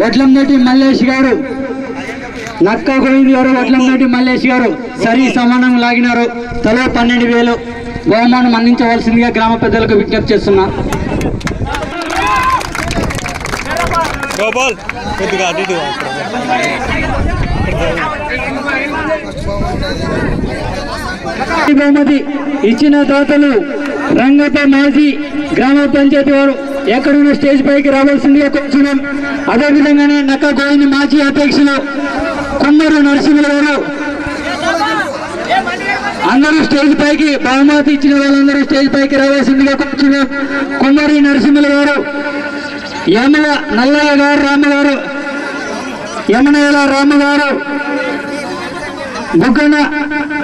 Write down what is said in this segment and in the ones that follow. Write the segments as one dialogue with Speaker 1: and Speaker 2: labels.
Speaker 1: వడ్లంనేటి మల్లేష్ గారు, నక్క గోవింద్ గారు, వడ్లంనేటి మల్లేష్ గారు సరి సమానం లాగినారు. తలో 12,000 బహుమానం అందించవలసిందిగా గ్రామ పెద్దలకు విజ్ఞప్తి చేస్తున్నా. బహుమతి ఇచ్చిన దాతలు రంగప్ప మాజీ గ్రామ పంచాయతీ వారు ఎక్కడున్న స్టేజ్ పైకి రావాల్సిందిగా కోరుతున్నాం. అదేవిధంగానే నక్క గోవింద్ మాజీ అధ్యక్షులు కుమ్మరు నరసింహుల గారు అందరూ స్టేజ్ పైకి, బహుమతి ఇచ్చిన వాళ్ళందరూ స్టేజ్ పైకి రావాల్సిందిగా కోరుతున్నాం. కుమ్మరి నరసింహుల గారు, నల్లయ్య గారు, రామగారు, యమనయ్య రామగారు,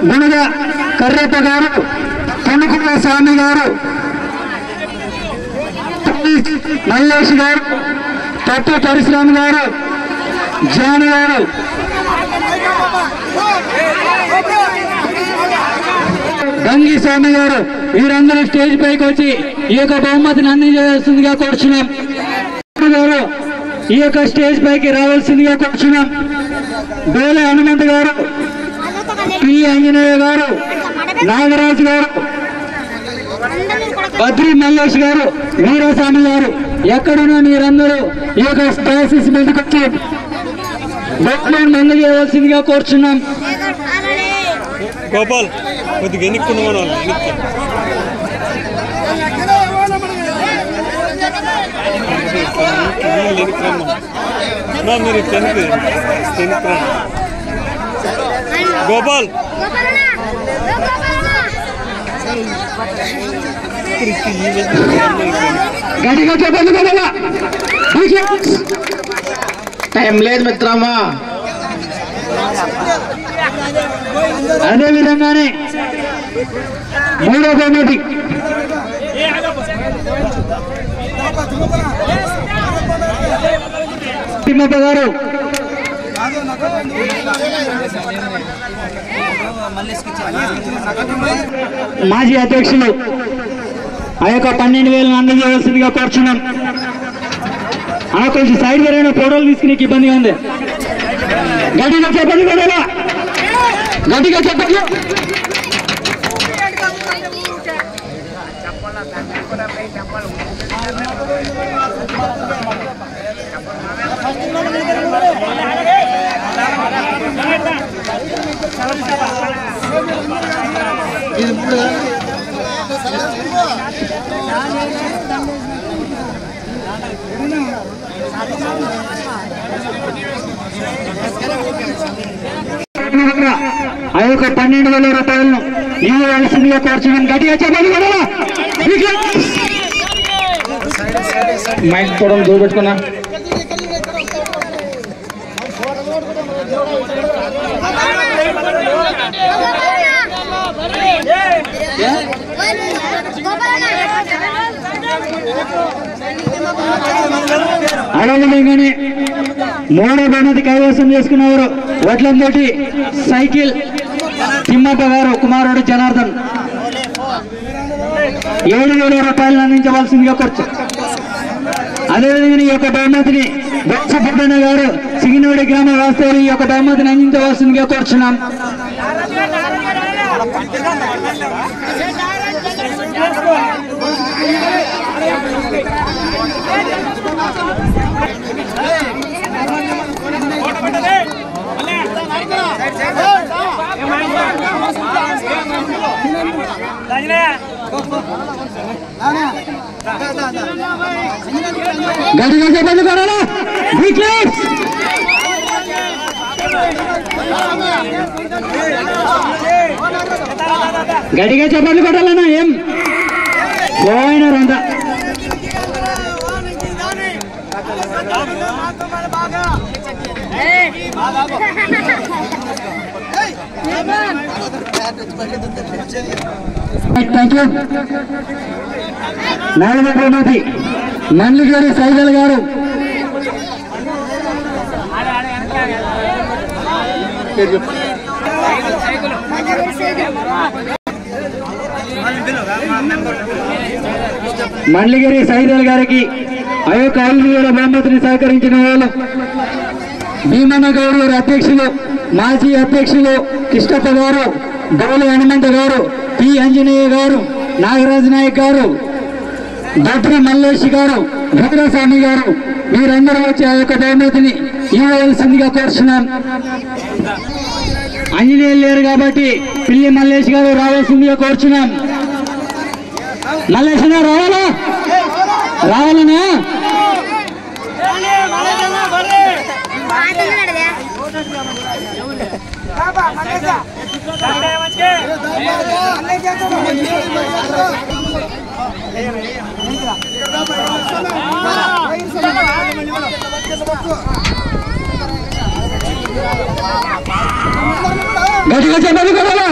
Speaker 1: గుణగ కర్రప్ప గారు, తొనుకుల స్వామి గారు, మల్లేష్ గారు, తట్టు పరశురామ్ గారు, జాన్ గారు, గంగి స్వామి గారు వీరందరూ స్టేజ్ పైకి వచ్చి ఈ యొక్క బహుమతిని అందించాల్సిందిగా కోరుచున్నాం. గారు ఈ యొక్క స్టేజ్ పైకి రావాల్సిందిగా కోరుచున్నాం. బేల హనుమంత్ గారు, పి ఆంజనేయ గారు, నాగరాజు గారు, బద్రి మల్లేష్ గారు, వీరస్వామి గారు ఎక్కడున్నా మీరందరూ ఈ యొక్క డయాసిస్ మీదకి వచ్చి బహుమానం అందజేయవలసిందిగా కోరుచున్నాం.
Speaker 2: గోపాల్ కొద్దిగా ఎన్నిక్కున్నాను మీరు గోపాల్
Speaker 1: టైం లేదు మిత్రమా. అదేవిధంగానే మూడో బహుమతి తిమ్మప్ప గారు మాజీ అధ్యక్షులు ఆ యొక్క 12,000 అందజేయవలసిందిగా కోరుచున్నాం. అలా కొంచెం సైడ్ వేరైనా ఫోటోలు తీసుకునే ఇబ్బందిగా ఉంది. గట్టిగా చెప్పండి కదా, గట్టిగా చెప్పండి. ఆ యొక్క 12,000 రూపాయలను ఇవ్వవలసిందిగా కోరుచున్నాను. గట్టిగా చెప్పండి కదా. మైక్ చూడడం దూరం పెట్టుకున్నా. అదేవిధంగానే మూడో బహుమతి కైవసం చేసుకున్నవారు వడ్లంతోటి సైకిల్ తిమ్మప్ప గారు కుమారుడు జనార్దన్ 7,000 రూపాయలను అందించవలసిందిగా కోరుచు. అదేవిధంగా ఈ యొక్క బహుమతిని బొత్సపుట్టన్న గారు సిగినోడి గ్రామ వాస్తవులు ఈ యొక్క బహుమతిని అందించవలసిందిగా కోరుచున్నాం. గట్టిగా చెప్పండి కొడాలా. గట్టిగా చెప్పండి కొడాలన్నా. ఏం పోయినారంతా థ్యాంక్ యూ. నాలుగో బహుమతి మండ్లిగారి సైదల్ గారు మండలిగిరి సైదల్ గారికి ఆ యొక్క 5,000 బహుమతిని సహకరించిన వాళ్ళు భీమన్న గౌడ్ గారు అధ్యక్షులు, మాజీ అధ్యక్షులు కృష్ణప్ప గారు, గౌలి హనుమంత గారు, పి ఆంజనేయ గారు, నాగరాజ్ నాయక్ గారు, భద్ర మల్లేష్ గారు, భద్రస్వామి గారు, మీరందరూ వచ్చి ఆ యొక్క బహుమతిని ఇవ్వవలసిందిగా కోరుచున్నాం. ఆంజనేయులు లేరు కాబట్టి పిల్లి మల్లేష్ గారు రావాల్సిందిగా కోరుచున్నాం. మల్లేష్ రావాలా? రావాలనా? గట్టిగా చెప్పాలి కదా.